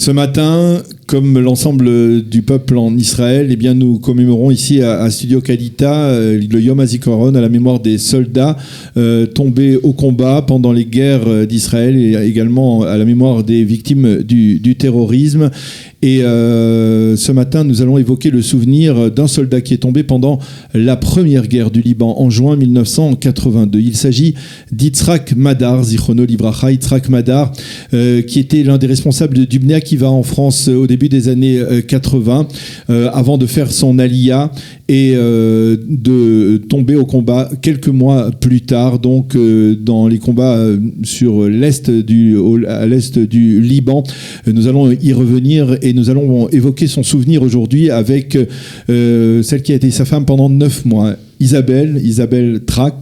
Ce matin, comme l'ensemble du peuple en Israël, eh bien, nous commémorons ici à Studio Kalita le Yom HaZikaron à la mémoire des soldats tombés au combat pendant les guerres d'Israël et également à la mémoire des victimes du terrorisme. Et ce matin, nous allons évoquer le souvenir d'un soldat qui est tombé pendant la première guerre du Liban en juin 1982. Il s'agit d'Yitzhak Madar, Zichrono Livracha, Yitzhak Madar, qui était l'un des responsables du Bnei Akiva en France au début des années 80, avant de faire son Aliyah et de tomber au combat quelques mois plus tard, donc dans les combats sur à l'est du Liban. Nous allons y revenir et nous allons évoquer son souvenir aujourd'hui avec celle qui a été sa femme pendant 9 mois, Isabelle Tark.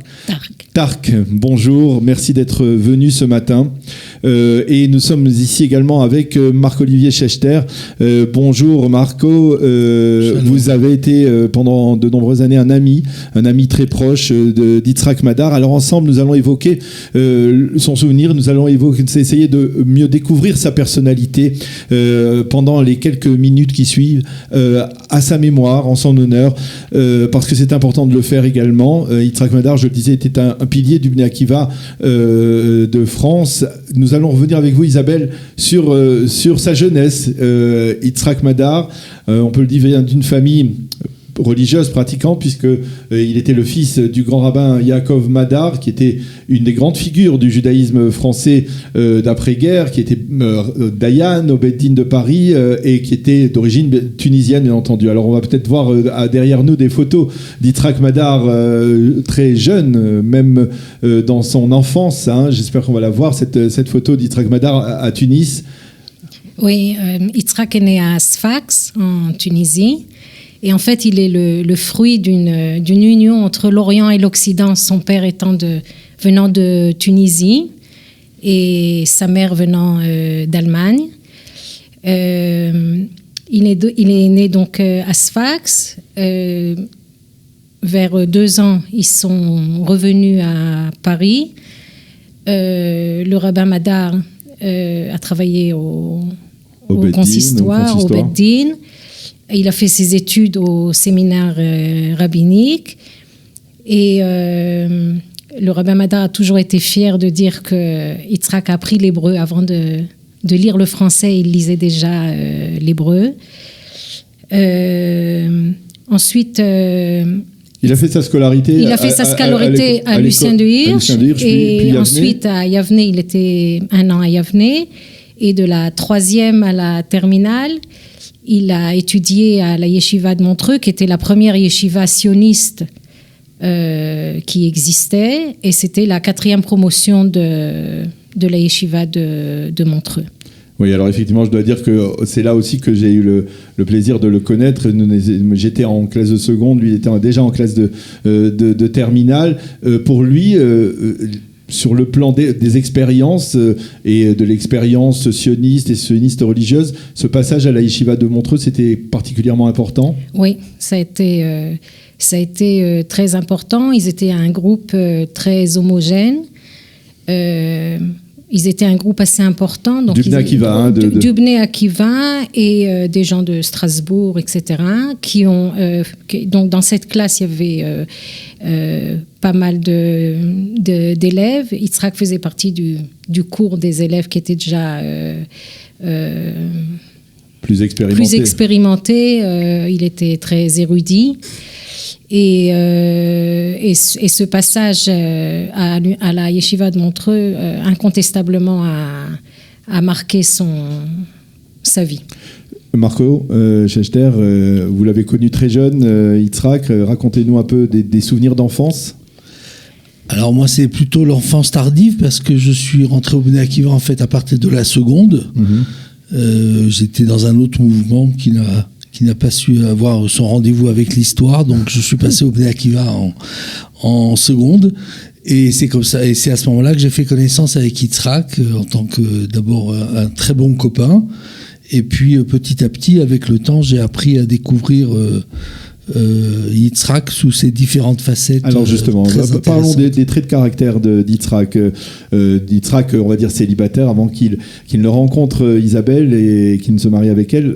Bonjour, merci d'être venu ce matin. Et nous sommes ici également avec Marc-Olivier Schechter. Bonjour Marco, vous avez été pendant de nombreuses années un ami très proche d'Yitzhak Madar. Alors ensemble, nous allons évoquer son souvenir, nous allons essayer de mieux découvrir sa personnalité pendant les quelques minutes qui suivent à sa mémoire, en son honneur, parce que c'est important de le faire également. Yitzhak Madar, je le disais, était un pilier du Bnei Akiva de France. Nous allons revenir avec vous, Isabelle, sur sa jeunesse. Yitzhak Madar, on peut le dire, vient d'une famille religieuse pratiquante, puisqu'il était le fils du grand rabbin Yaakov Madar, qui était une des grandes figures du judaïsme français d'après-guerre, qui était Dayan au Beit Din de Paris et qui était d'origine tunisienne, bien entendu. Alors on va peut-être voir derrière nous des photos d'Yitzhak Madar très jeune, même dans son enfance. J'espère qu'on va la voir, cette photo d'Yitzhak Madar à Tunis. Oui, Yitzhak est né à Sfax, en Tunisie. Et en fait, il est le fruit d'une union entre l'Orient et l'Occident, son père venant de Tunisie et sa mère venant d'Allemagne. Il est né donc à Sfax. Vers 2 ans, ils sont revenus à Paris. Le rabbin Madar a travaillé au consistoire, au Beit Din. Il a fait ses études au séminaire rabbinique et le rabbin Madar a toujours été fier de dire que Yitzhak a appris l'hébreu avant de lire le français. Il lisait déjà l'hébreu. Ensuite, il a fait sa scolarité. Il a fait sa scolarité à Lucien de Hirsch et ensuite à Yavne. Il était 1 an à Yavne et de la 3e à la terminale. Il a étudié à la Yeshiva de Montreux, qui était la première yeshiva sioniste qui existait, et c'était la 4e promotion de la Yeshiva de Montreux. Oui, alors effectivement, je dois dire que c'est là aussi que j'ai eu le plaisir de le connaître. J'étais en classe de seconde, lui était déjà en classe de terminale. Pour lui... sur le plan des expériences et de l'expérience sioniste et sioniste religieuse, ce passage à la Yeshiva de Montreux, c'était particulièrement important? Oui, ça a été très important. Ils étaient un groupe très homogène. Ils étaient un groupe assez important. Donc du Bnei Akiva. Du Bnei Akiva et des gens de Strasbourg, etc. Donc dans cette classe, il y avait pas mal d'élèves. Yitzhak faisait partie du cours des élèves qui étaient déjà plus expérimentés. Il était très érudit. Et ce passage à la Yeshiva de Montreux, incontestablement, a marqué sa vie. Marco Schechter, vous l'avez connu très jeune, Yitzhak. Racontez-nous un peu des souvenirs d'enfance. Alors moi, c'est plutôt l'enfance tardive, parce que je suis rentré au Bnei Akiva en fait à partir de la seconde. J'étais dans un autre mouvement qui n'a pas su avoir son rendez-vous avec l'histoire, donc je suis passé au Bnei Akiva en seconde, et c'est comme ça, et c'est à ce moment-là que j'ai fait connaissance avec Yitzhak en tant que d'abord un très bon copain, et puis petit à petit, avec le temps, j'ai appris à découvrir Yitzhak sous ses différentes facettes. Alors justement, parlons des traits de caractère d'Yitzhak. Yitzhak, on va dire célibataire avant qu'il ne rencontre Isabelle et qu'il ne se marie avec elle.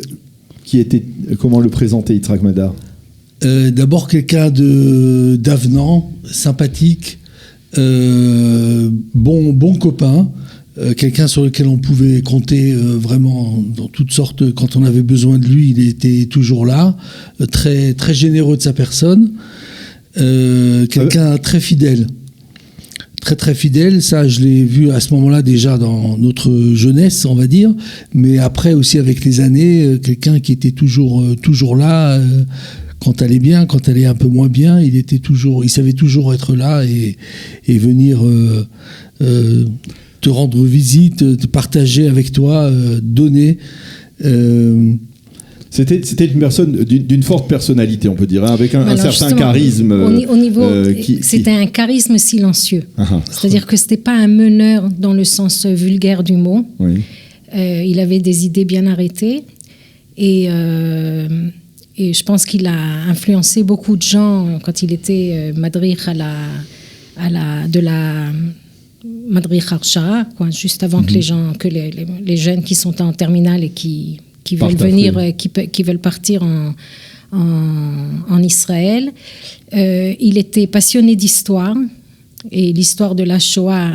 Comment le présenter Yitzhak Madar? D'abord quelqu'un d'avenant, sympathique, bon copain, quelqu'un sur lequel on pouvait compter vraiment dans toutes sortes. Quand on avait besoin de lui, il était toujours là, très, très généreux de sa personne, quelqu'un très fidèle. Très très fidèle, ça je l'ai vu à ce moment-là déjà dans notre jeunesse, on va dire, mais après aussi avec les années, quelqu'un qui était toujours là, quand elle est bien, quand elle est un peu moins bien, il savait toujours être là et venir te rendre visite, te partager avec toi, donner. C'était une personne d'une forte personnalité, on peut dire, hein, avec un certain charisme. Au niveau, c'était un charisme silencieux. C'est-à-dire que c'était pas un meneur dans le sens vulgaire du mot. Oui. Il avait des idées bien arrêtées et je pense qu'il a influencé beaucoup de gens quand il était madrich de la madrich Arshara, juste avant que les jeunes qui sont en terminale et qui veulent venir, qui veulent partir en Israël. Il était passionné d'histoire et l'histoire de la Shoah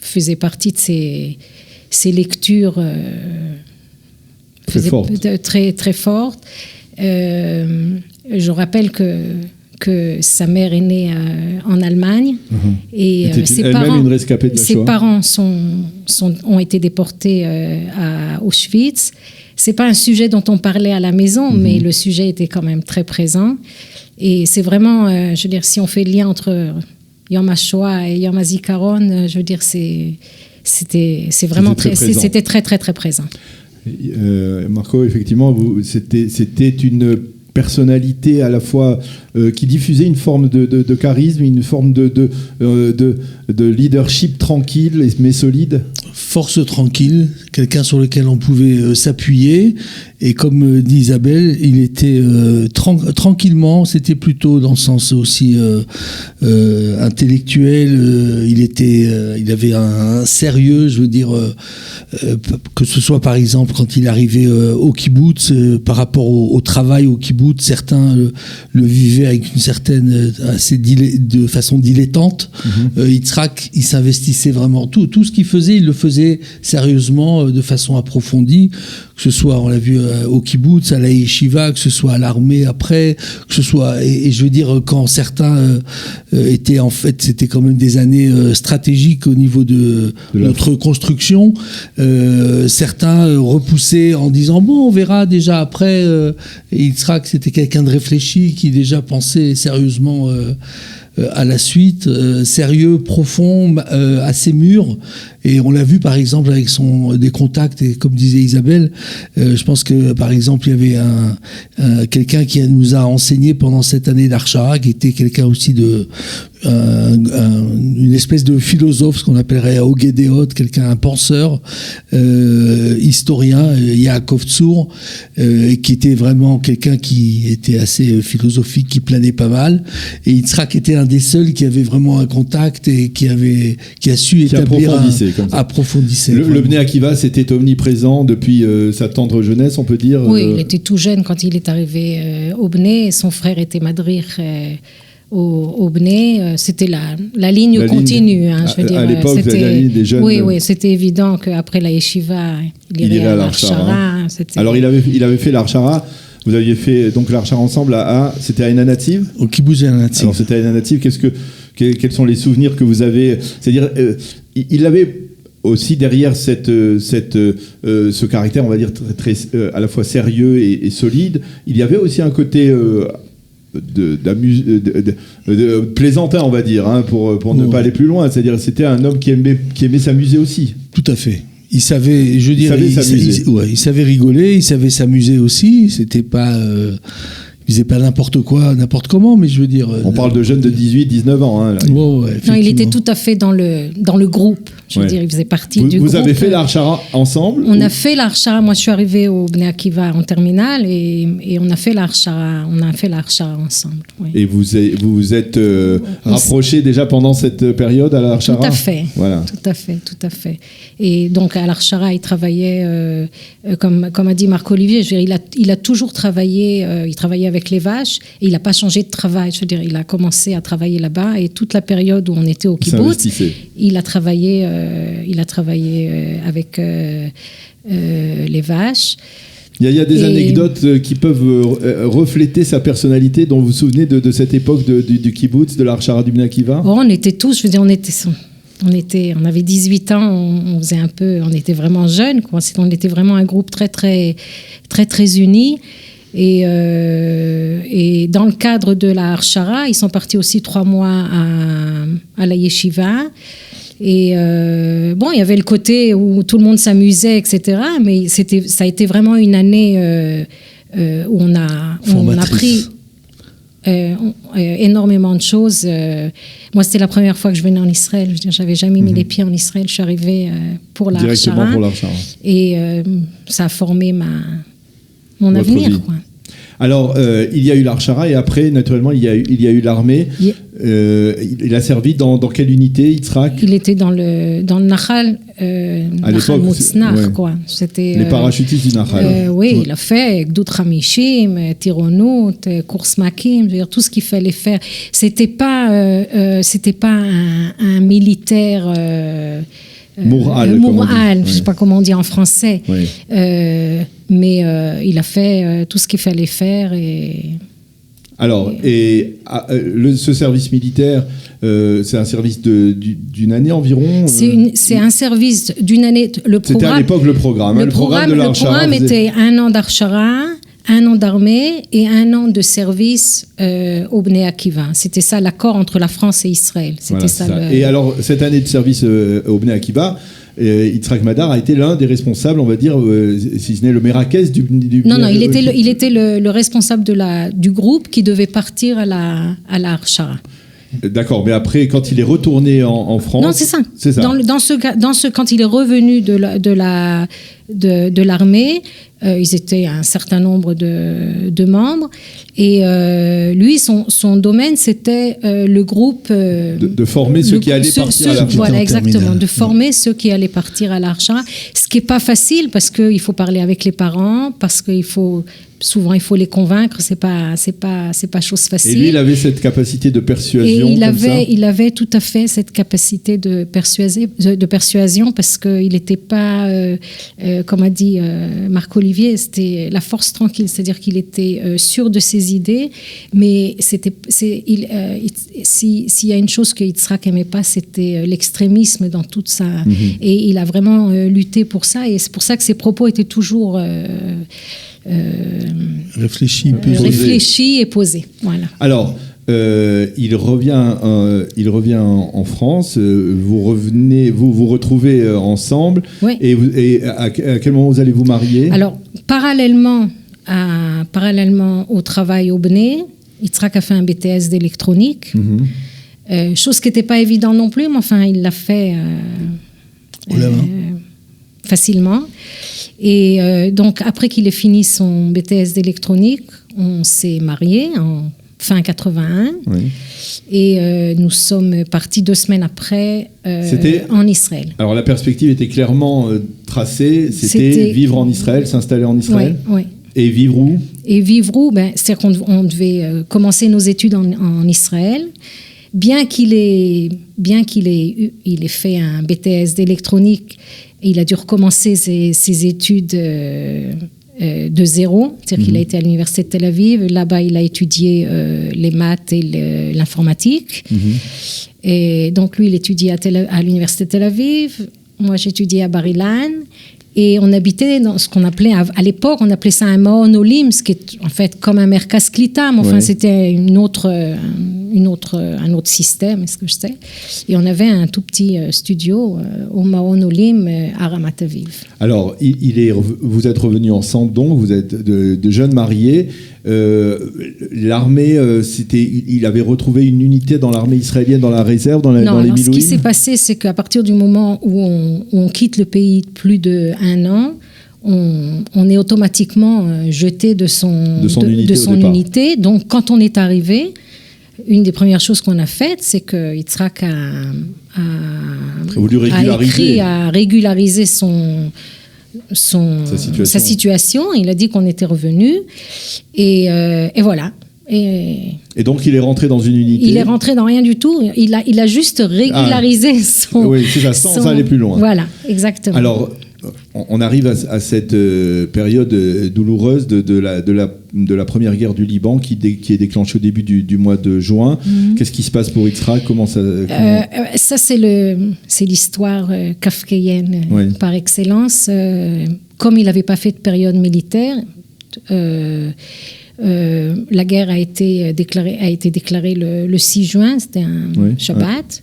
faisait partie de ses lectures très, très fortes. Je rappelle que sa mère est née en Allemagne et ses parents ont été déportés à Auschwitz. C'est pas un sujet dont on parlait à la maison, mais le sujet était quand même très présent. Et c'est vraiment, je veux dire, si on fait le lien entre Yom HaShoah et Yom HaZikaron, je veux dire, c'était vraiment c'était très très très présent. Marco, effectivement, c'était une personnalité à la fois qui diffusait une forme de charisme, une forme de leadership tranquille mais solide. Force tranquille, quelqu'un sur lequel on pouvait s'appuyer. Et comme dit Isabelle, il était tranquillement, c'était plutôt dans le sens aussi intellectuel. Il avait un sérieux, je veux dire, que ce soit par exemple quand il arrivait au kibbutz, par rapport au travail au kibbutz, certains le vivaient avec une certaine, de façon dilettante. Yitzhak, il s'investissait vraiment tout ce qu'il faisait, il le faisait sérieusement, de façon approfondie, que ce soit, on l'a vu au kibbutz, à la yeshiva, que ce soit à l'armée après, que ce soit, et je veux dire, quand certains étaient, en fait, c'était quand même des années stratégiques au niveau de notre construction, certains repoussaient en disant, bon, on verra déjà après, et Yitzhak, c'était quelqu'un de réfléchi, qui déjà pensait sérieusement à la suite, sérieux, profond, assez mûr. Et on l'a vu par exemple avec des contacts, et comme disait Isabelle, je pense que par exemple il y avait quelqu'un qui nous a enseigné pendant cette année d'Arshara, qui était quelqu'un aussi une espèce de philosophe, ce qu'on appellerait Ogedéot, un penseur, historien, Yaakov Tzur, qui était vraiment quelqu'un qui était assez philosophique, qui planait pas mal. Et Yitzhak était un des seuls qui avait vraiment un contact et qui a su établir approfondissait. Le Bnei Akiva, c'était omniprésent depuis sa tendre jeunesse, on peut dire. Oui, il était tout jeune quand il est arrivé au Bnei. Son frère était madrich au Bnei. C'était la ligne continue. Je veux dire, à l'époque, la ligne des jeunes. Oui, c'était évident qu'après la yeshiva, il irait à l'Arshara. Alors, il avait fait l'Arshara. Vous aviez fait donc l'Arshara ensemble c'était à Aina Nativ. Au kibbutz Aina Nativ. Alors, c'était à Aina Nativ. Quels sont les souvenirs que vous avez? C'est-à-dire, il avait aussi derrière ce caractère, on va dire, très, à la fois sérieux et solide, il y avait aussi un côté plaisantin, on va dire, hein, pour ne pas aller plus loin. C'est-à-dire, c'était un homme qui aimait s'amuser aussi. Tout à fait. Il savait, il savait rigoler, il savait s'amuser aussi. C'était pas... faisait pas n'importe quoi, n'importe comment, mais je veux dire... On parle de jeunes de 18, 19 ans. Hein, là. Oh, non, il était tout à fait dans le groupe. Je veux dire, il faisait partie du groupe. Vous avez fait l'Archara ensemble? On a fait l'Archara. Moi, je suis arrivée au Bnei Akiva en terminale et on a fait l'Archara. On a fait l'Archara ensemble. Oui. Et vous vous êtes rapprochés déjà pendant cette période à l'Archara? Tout à fait. Voilà. Tout à fait. Et donc, à l'Archara, il travaillait, comme a dit Marc-Olivier, je veux dire, il a toujours travaillé, il travaillait avec les vaches et il n'a pas changé de travail. Je veux dire, il a commencé à travailler là-bas et toute la période où on était au kibbutz, il a travaillé avec les vaches. Il y a des anecdotes qui peuvent refléter sa personnalité, dont vous vous souvenez de cette époque du kibbutz, de l'Archara du Bnei Akiva? On était tous, je veux dire, on avait 18 ans, on faisait un peu, on était vraiment jeunes, quoi. On était vraiment un groupe très, très, très, très uni. Et dans le cadre de la Archara, ils sont partis aussi 3 mois à la Yeshiva. Et il y avait le côté où tout le monde s'amusait, etc. Mais ça a été vraiment une année où on a appris énormément de choses. Moi, c'était la première fois que je venais en Israël. Je veux dire, j'avais jamais mis les pieds en Israël. Je suis arrivée pour la Archara. Et ça a formé mon avenir, quoi. Alors, il y a eu l'Archara et après, naturellement, il y a eu l'armée. Il a servi dans quelle unité, Yitzhak? Il était dans le Nahal, Nahal Mutznach, quoi. C'était, les parachutistes du Nahal. Oui, il a fait Gdoud Hamishim, Tironout, course Makim, tout ce qu'il fallait faire. C'était pas un militaire... Mour'al, je ne sais pas comment on dit en français. Oui. Mais il a fait tout ce qu'il fallait faire. Alors, ce service militaire, c'est un service d'une année environ? C'est un service d'une année. C'était à l'époque le programme. Le programme de l'Archara. Le programme était 1 an d'Archara, 1 an d'armée et 1 an de service au Bnei Akiva. C'était ça l'accord entre la France et Israël. C'était ça. Et alors, cette année de service au Bnei Akiva, Yitzhak Madar a été l'un des responsables, on va dire, si ce n'est le Mérakès du Non, il était le responsable du groupe qui devait partir à la Archara. D'accord, mais après, quand il est retourné en France... Non, c'est ça. Quand il est revenu de l'armée, ils étaient un certain nombre de membres. Et lui, son domaine, c'était le groupe... de former ceux qui allaient partir à l'Archara. Voilà, exactement. De former ceux qui allaient partir à l'Archara. Ce qui n'est pas facile, parce qu'il faut parler avec les parents, parce qu'il faut... Souvent, il faut les convaincre, c'est pas chose facile. Et lui, il avait cette capacité de persuasion. Et il avait tout à fait cette capacité de persuasion parce qu'il n'était pas, comme a dit Marc-Olivier, c'était la force tranquille, c'est-à-dire qu'il était sûr de ses idées, mais s'il y a une chose que Yitzhak n'aimait pas, c'était l'extrémisme dans toute ça. Et il a vraiment lutté pour ça, et c'est pour ça que ses propos étaient toujours... réfléchi et posé. Voilà. Alors, il revient en France. Vous revenez, vous retrouvez ensemble. Oui. Et à quel moment vous allez vous marier? Alors, parallèlement au travail au Bnei, Yitzhak a fait un BTS d'électronique. Chose qui n'était pas évidente non plus, mais enfin, il l'a fait facilement. Et donc, après qu'il ait fini son BTS d'électronique, on s'est mariés en fin 81. Oui. Et nous sommes partis 2 semaines après en Israël. Alors, la perspective était clairement tracée. C'était vivre en Israël, s'installer en Israël. Oui. Et vivre où? C'est-à-dire qu'on devait commencer nos études en Israël. Bien qu'il ait fait un BTS d'électronique, il a dû recommencer ses études de zéro. C'est-à-dire qu'il a été à l'université de Tel Aviv. Là-bas, il a étudié les maths et l'informatique. Et donc, lui, il étudiait à l'université de Tel Aviv. Moi, j'étudiais à Bar Ilan. Et on habitait dans ce qu'on appelait, à l'époque, on appelait ça un Maon Olim, ce qui est en fait comme un Merkaz Klita, mais enfin, c'était une autre un autre système, est-ce que je sais. Et on avait un tout petit studio au Maon Olim à Ramat Aviv. Alors, vous êtes revenus ensemble, donc vous êtes de jeunes mariés. L'armée, il avait retrouvé une unité dans l'armée israélienne, dans la réserve, dans les Milouïm. Ce qui s'est passé, c'est qu'à partir du moment où on quitte le pays plus d'1 an, on est automatiquement jeté de son unité. Donc, quand on est arrivé, une des premières choses qu'on a faites, c'est que Yitzhak a régularisé sa situation. Il a dit qu'on était revenu. Et voilà. Et donc, il est rentré dans une unité. Il est rentré dans rien du tout. Il a juste régularisé son... Oui, c'est ça, sans aller plus loin. Voilà, exactement. Alors, on arrive à cette période douloureuse de la première guerre du Liban qui est déclenchée au début du mois de juin. Mm-hmm. Qu'est-ce qui se passe pour Yitzhak? Ça, c'est l'histoire kafkaïenne par excellence. Comme il n'avait pas fait de période militaire, la guerre a été déclarée le 6 juin, c'était un Shabbat.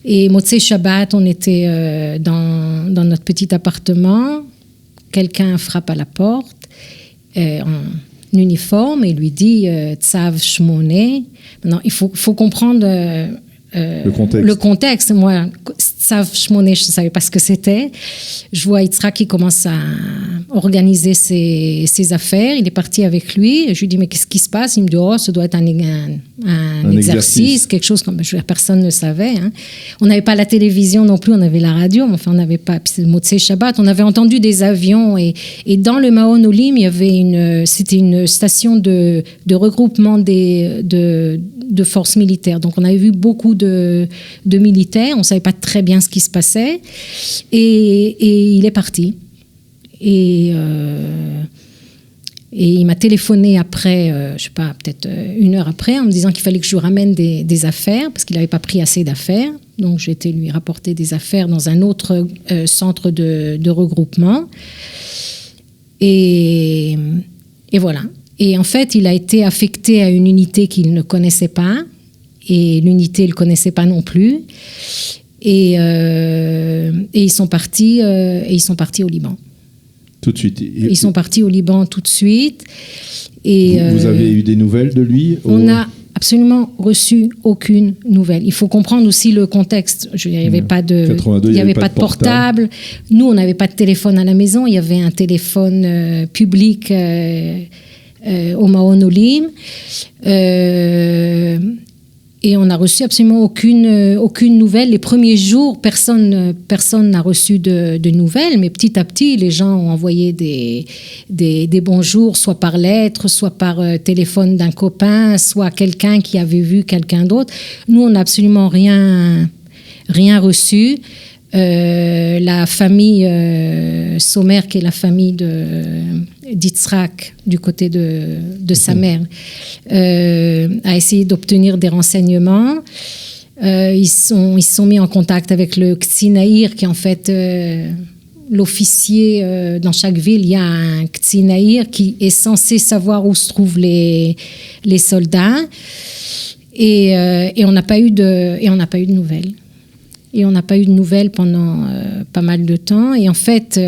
Et Motzei Shabbat, on était dans notre petit appartement. Quelqu'un frappe à la porte en uniforme et lui dit Tzav Shmoné. Maintenant, il faut comprendre le contexte. Moi, Tzav Shmoné, je ne savais pas ce que c'était. Je vois Yitzhak qui commence à organiser ses affaires. Il est parti avec lui. Je lui dis, mais qu'est-ce qui se passe? Il me dit, ça doit être un exercice, quelque chose comme... Personne ne savait. Hein. On n'avait pas la télévision non plus, on avait la radio, mais enfin, on n'avait pas... Puis c'est le Motzei Shabbat, on avait entendu des avions. Et dans le Maon Olim, il y avait c'était une station de regroupement de forces militaires. Donc, on avait vu beaucoup de militaires. On ne savait pas très bien ce qui se passait. Et il est parti. Et il m'a téléphoné après, je sais pas, peut-être 1 heure après, en me disant qu'il fallait que je lui ramène des affaires, parce qu'il n'avait pas pris assez d'affaires. Donc, j'ai été lui rapporter des affaires dans un autre centre de regroupement. Et voilà. Et en fait, il a été affecté à une unité qu'il ne connaissait pas, et l'unité, il ne connaissait pas non plus. Et ils sont partis au Liban. Tout de suite. Ils sont partis au Liban tout de suite. Et vous avez eu des nouvelles de lui? On n'a absolument reçu aucune nouvelle. Il faut comprendre aussi le contexte. Il n'y avait pas de portable. Nous, on n'avait pas de téléphone à la maison. Il y avait un téléphone public au Maon Olim. Et on n'a reçu absolument aucune nouvelle. Les premiers jours, personne n'a reçu de nouvelles, mais petit à petit, les gens ont envoyé des bonjours, soit par lettre, soit par téléphone d'un copain, soit quelqu'un qui avait vu quelqu'un d'autre. Nous, on n'a absolument rien reçu. La famille Sommer, qui est la famille d'Yitzhak, du côté de sa mère, a essayé d'obtenir des renseignements. Ils se sont mis en contact avec le Ktsinaïr, qui est en fait l'officier. Dans chaque ville, il y a un Ktsinaïr qui est censé savoir où se trouvent les soldats. Et on n'a pas eu de nouvelles. Et on n'a pas eu de nouvelles pendant pas mal de temps. Et en fait,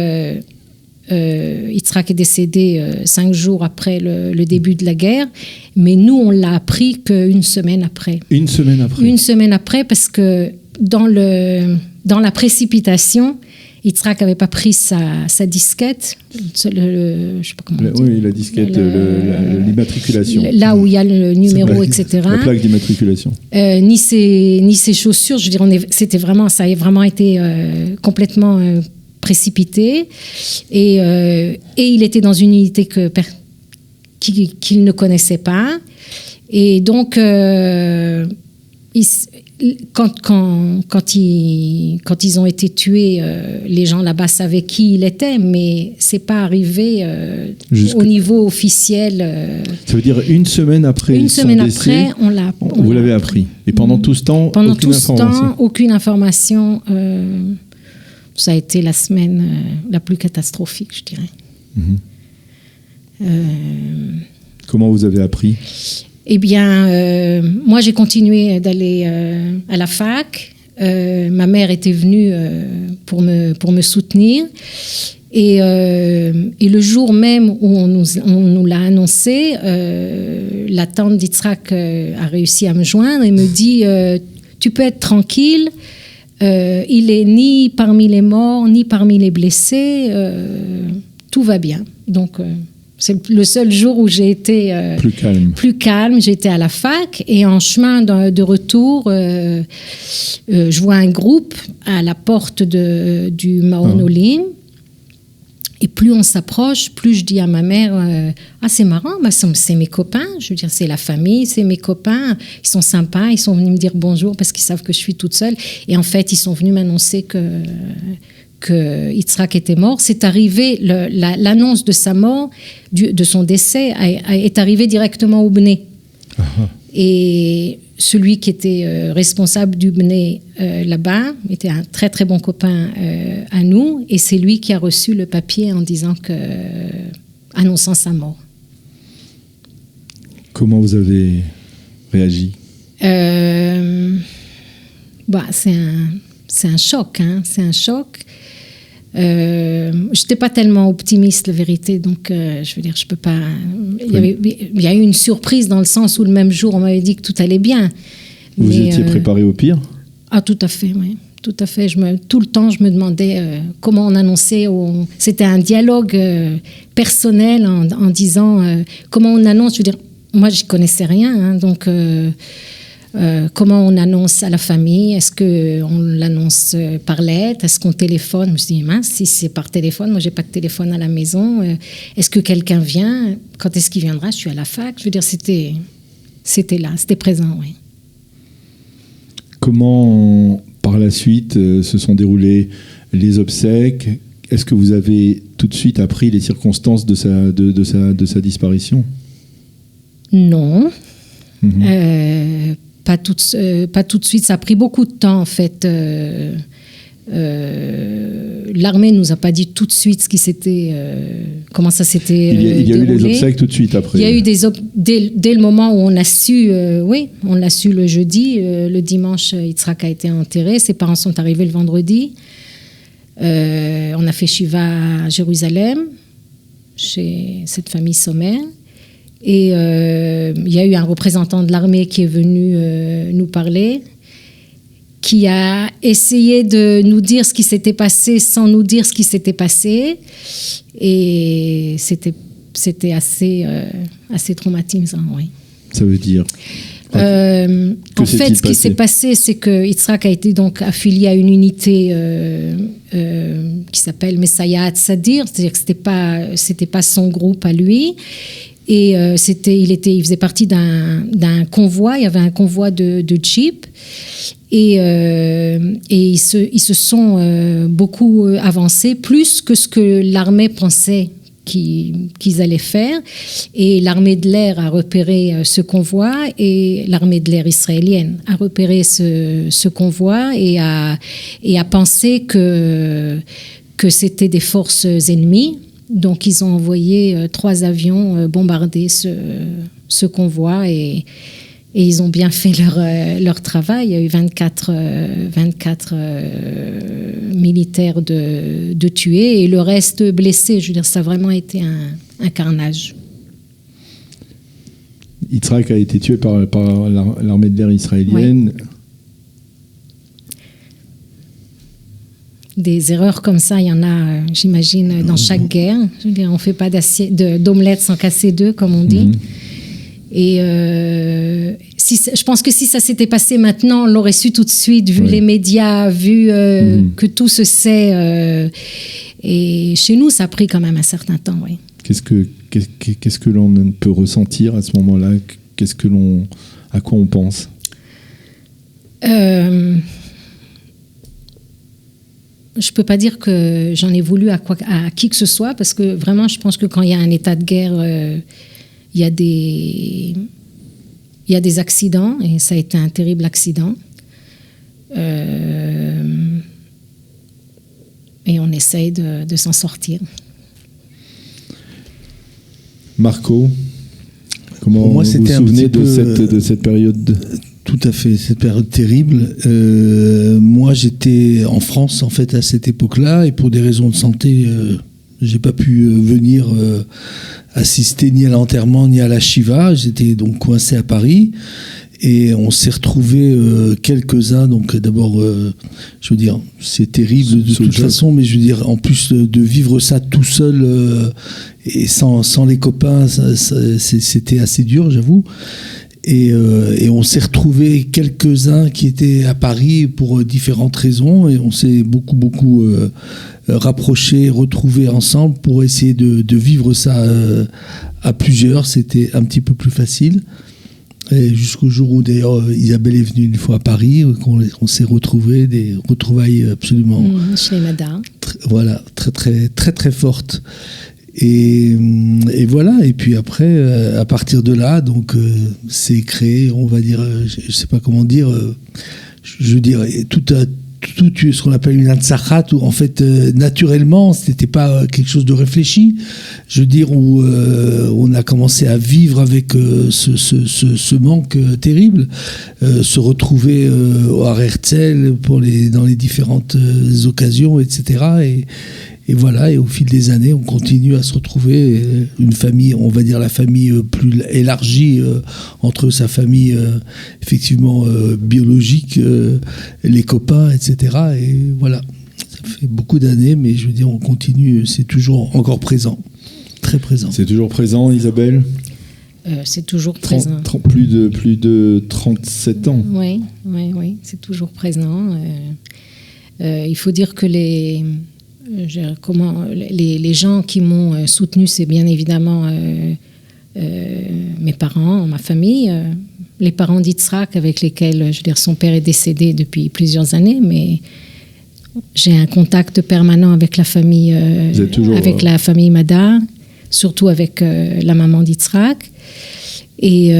Yitzhak est décédé 5 jours après le début de la guerre. Mais nous, on l'a appris qu'une semaine après. Une semaine après? Une semaine après, parce que dans la précipitation, Yitzhak n'avait pas pris sa disquette. Je sais pas comment oui, la disquette, l'immatriculation. Là où il y a le numéro, etc. La plaque d'immatriculation. Ni ses chaussures. Je veux dire, ça a vraiment été complètement précipité. Et il était dans une unité qu'il ne connaissait pas. Et donc, quand ils ont été tués, les gens là-bas savaient qui il était, mais c'est pas arrivé au niveau officiel. Ça veut dire une semaine après son décès, vous l'avez appris. Et pendant tout ce temps, aucune information. Ça a été la semaine la plus catastrophique, je dirais. Comment vous avez appris? Eh bien, moi, j'ai continué d'aller à la fac. Ma mère était venue pour me soutenir. Et le jour même où on nous l'a annoncé, la tante d'Yitzhak a réussi à me joindre et me dit tu peux être tranquille, il est ni parmi les morts, ni parmi les blessés, tout va bien. Donc, c'est le seul jour où j'ai été plus calme. J'étais à la fac et en chemin de retour, je vois un groupe à la porte du Maon Olim. Et plus on s'approche, plus je dis à ma mère c'est marrant, c'est mes copains. Je veux dire, c'est la famille, c'est mes copains. Ils sont sympas, ils sont venus me dire bonjour parce qu'ils savent que je suis toute seule. Et en fait, ils sont venus m'annoncer que Yitzhak était mort. C'est arrivé, l'annonce de sa mort, de son décès, est arrivée directement au Bnei. Et celui qui était responsable du Bnei là-bas était un très très bon copain à nous, et c'est lui qui a reçu le papier en disant annonçant sa mort. Comment vous avez réagi? C'est un choc, hein, c'est un choc. J'étais pas tellement optimiste, la vérité, donc je veux dire, je peux pas. Il y a eu une surprise dans le sens où le même jour on m'avait dit que tout allait bien. Vous étiez préparé au pire? Ah, tout à fait, oui, tout à fait. Tout le temps, je me demandais comment on annonçait. C'était un dialogue personnel en disant comment on annonce. Je veux dire, moi, je connaissais rien, hein, donc. Comment on annonce à la famille? Est-ce qu'on l'annonce par lettre? Est-ce qu'on téléphone? Je me suis dit, mince, si c'est par téléphone, moi j'ai pas de téléphone à la maison. Est-ce que quelqu'un vient? Quand est-ce qu'il viendra? Je suis à la fac. Je veux dire, c'était là, c'était présent, oui. Comment, par la suite, se sont déroulées les obsèques? Est-ce que vous avez tout de suite appris les circonstances de sa disparition? Non. Pas tout de suite, ça a pris beaucoup de temps en fait. L'armée nous a pas dit tout de suite ce qui s'était, comment ça s'était il y a eu déroulé. les obsèques tout de suite après. Il y a eu dès le moment où on a su, on l'a su le jeudi, le dimanche Yitzhak a été enterré, ses parents sont arrivés le vendredi. On a fait Shiva à Jérusalem chez cette famille Sommer. Et il y a eu un représentant de l'armée qui est venu nous parler, qui a essayé de nous dire ce qui s'était passé sans nous dire ce qui s'était passé. Et c'était assez traumatisant, oui. Ça veut dire en fait, ce qui s'est passé, c'est que Yitzhak a été donc affilié à une unité qui s'appelle Messayat Sadir, c'est-à-dire que c'était pas son groupe à lui. Et il faisait partie d'un convoi. Il y avait un convoi de jeep. Et ils se sont beaucoup avancés, plus que ce que l'armée pensait qu'ils allaient faire. Et l'armée de l'air a repéré ce convoi, et l'armée de l'air israélienne a repéré ce convoi et a pensé que c'était des forces ennemies. Donc, ils ont envoyé 3 avions bombarder ce convoi, et ils ont bien fait leur travail. Il y a eu 24 militaires de tués et le reste blessés. Je veux dire, ça a vraiment été un carnage. Yitzhak a été tué par l'armée de l'air israélienne. Oui. Des erreurs comme ça, il y en a, j'imagine, dans chaque guerre. Je veux dire, on ne fait pas d'omelette sans casser deux, comme on dit. Et je pense que si ça s'était passé maintenant, on l'aurait su tout de suite, vu les médias, vu que tout se sait. Et chez nous, ça a pris quand même un certain temps, oui. Qu'est-ce que l'on peut ressentir à ce moment-là? À quoi on pense? Je ne peux pas dire que j'en ai voulu à qui que ce soit, parce que vraiment, je pense que quand il y a un état de guerre, il y a des accidents, et ça a été un terrible accident. Et on essaye de s'en sortir. Marco, Comment pour moi, vous vous souvenez de cette période? Tout à fait, cette période terrible. Moi, j'étais en France, en fait, à cette époque-là, et pour des raisons de santé, j'ai pas pu venir assister ni à l'enterrement ni à la Shiva. J'étais donc coincé à Paris. Et on s'est retrouvés quelques-uns, donc d'abord, je veux dire, c'est terrible de toute façon, mais je veux dire, en plus de vivre ça tout seul et sans les copains, c'était assez dur, j'avoue. Et on s'est retrouvés quelques-uns qui étaient à Paris pour différentes raisons, et on s'est beaucoup rapprochés, retrouvés ensemble pour essayer de vivre ça à plusieurs. C'était un petit peu plus facile. Et jusqu'au jour où d'ailleurs Isabelle est venue une fois à Paris, qu'on s'est retrouvés, des retrouvailles absolument chez Madame. Voilà, très fortes. Et voilà. Et puis après, à partir de là, donc c'est créé, on va dire, je sais pas comment dire, je veux dire, tout ce qu'on appelle une antsachat, où en fait naturellement c'était pas quelque chose de réfléchi, je veux dire, où on a commencé à vivre avec ce manque terrible, se retrouver à Herzl dans les différentes occasions, etc. Et voilà, et au fil des années, on continue à se retrouver, une famille, on va dire la famille plus élargie, entre sa famille effectivement biologique, les copains, etc. Et voilà, ça fait beaucoup d'années, mais je veux dire, on continue, c'est toujours encore présent, très présent. C'est toujours présent, Isabelle? C'est toujours présent. Plus de 37 ans. Oui, c'est toujours présent. Il faut dire que les gens qui m'ont soutenu, c'est bien évidemment mes parents, ma famille, les parents d'Yitzhak avec lesquels, je veux dire, son père est décédé depuis plusieurs années, mais j'ai un contact permanent avec la famille, la famille Madar, surtout avec la maman d'Yitzhak. Et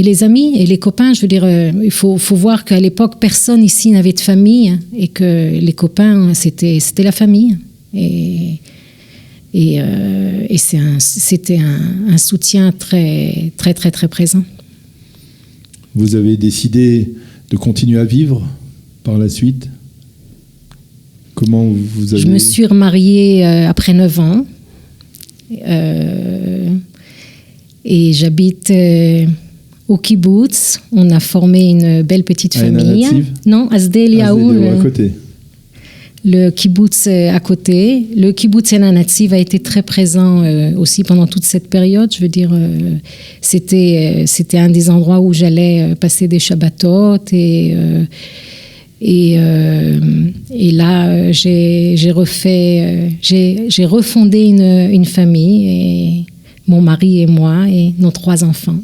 les amis et les copains, je veux dire, il faut voir qu'à l'époque, personne ici n'avait de famille et que les copains, c'était la famille. Et c'était un soutien très présent. Vous avez décidé de continuer à vivre par la suite? Comment vous avez... Je me suis remariée après 9 ans. Et j'habite au kibbutz. On a formé une belle petite famille. Non, à Sde Eliyahu, à côté. Le kibbutz à côté. Le kibbutz El Nativ a été très présent aussi pendant toute cette période. Je veux dire, c'était un des endroits où j'allais passer des Shabbatot et là j'ai refondé une famille, et mon mari et moi et nos 3 enfants.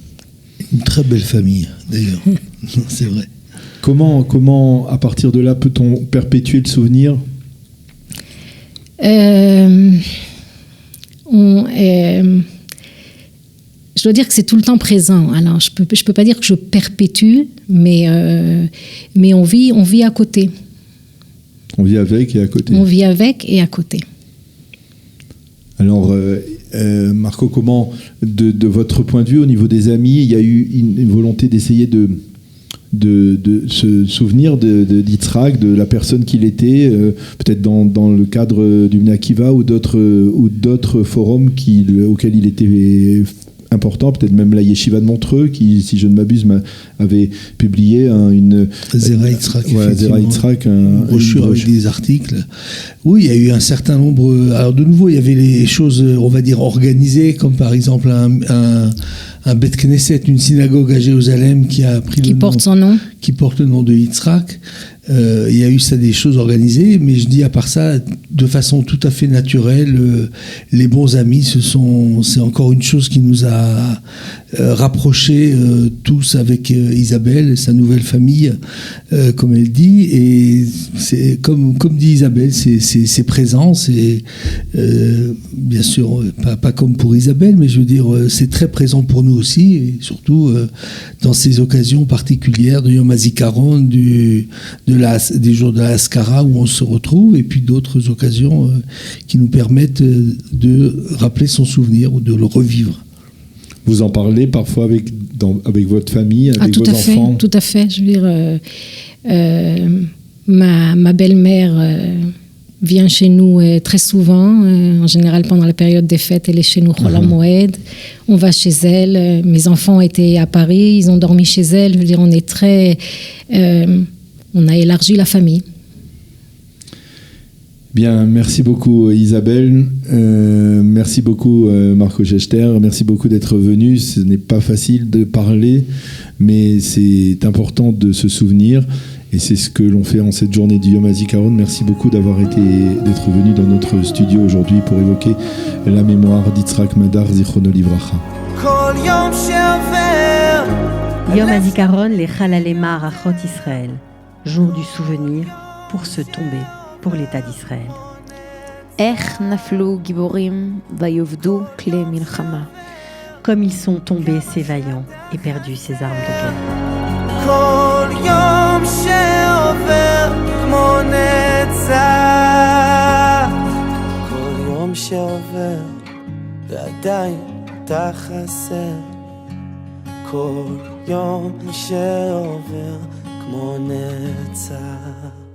Une très belle famille, d'ailleurs. C'est vrai. Comment, à partir de là, peut-on perpétuer le souvenir? Je dois dire que c'est tout le temps présent. Alors, je peux pas dire que je perpétue, mais on vit à côté. On vit avec et à côté. On vit avec et à côté. Alors, Marco, comment, de votre point de vue, au niveau des amis, il y a eu une volonté d'essayer de se souvenir d'Yitzhak, de la personne qu'il était, peut-être dans le cadre du Bnei Akiva ou d'autres forums auxquels il était important, peut-être même la Yeshiva de Montreux, qui, si je ne m'abuse, avait publié une Zera Yitzhak, une brochure avec des articles. Oui, il y a eu un certain nombre. Alors de nouveau, il y avait les choses, on va dire, organisées, comme par exemple un Bet Knesset, une synagogue à Jérusalem qui a pris qui porte le nom de Yitzhak. Il y a eu ça, des choses organisées, mais je dis à part ça, de façon tout à fait naturelle, les bons amis, c'est encore une chose qui nous a rapprochés tous avec Isabelle, sa nouvelle famille, comme elle dit, et c'est comme dit Isabelle, c'est présent, c'est bien sûr pas comme pour Isabelle, mais je veux dire, c'est très présent pour nous aussi, et surtout dans ces occasions particulières de Yom HaZikaron, des jours de la Haskara où on se retrouve, et puis d'autres occasions qui nous permettent de rappeler son souvenir ou de le revivre. Vous en parlez parfois avec votre famille, avec vos enfants? Tout à fait. Je veux dire, ma belle-mère vient chez nous très souvent. En général, pendant la période des fêtes, elle est chez nous, Chol HaMoed. On va chez elle. Mes enfants étaient à Paris, ils ont dormi chez elle. Je veux dire, on est très... on a élargi la famille. Bien, merci beaucoup Isabelle, merci beaucoup Marco Gechter, merci beaucoup d'être venu. Ce n'est pas facile de parler, mais c'est important de se souvenir et c'est ce que l'on fait en cette journée du Yom HaZikaron. Merci beaucoup d'être venu dans notre studio aujourd'hui pour évoquer la mémoire d'Yitzhak Madar, Zichrono Livracha. Yom HaZikaron, les Chalalei Ma'arachot Israël, jour du souvenir pour se tomber pour l'État d'Israël. Ech naflu giborim vayovdu kle milchama. Comme ils sont tombés ces vaillants et perdus ces armes de guerre. Kol yom she'over kmo netzach. Kol yom she'over ועדיין אתה חסר. כל יום שעובר כמו נצח.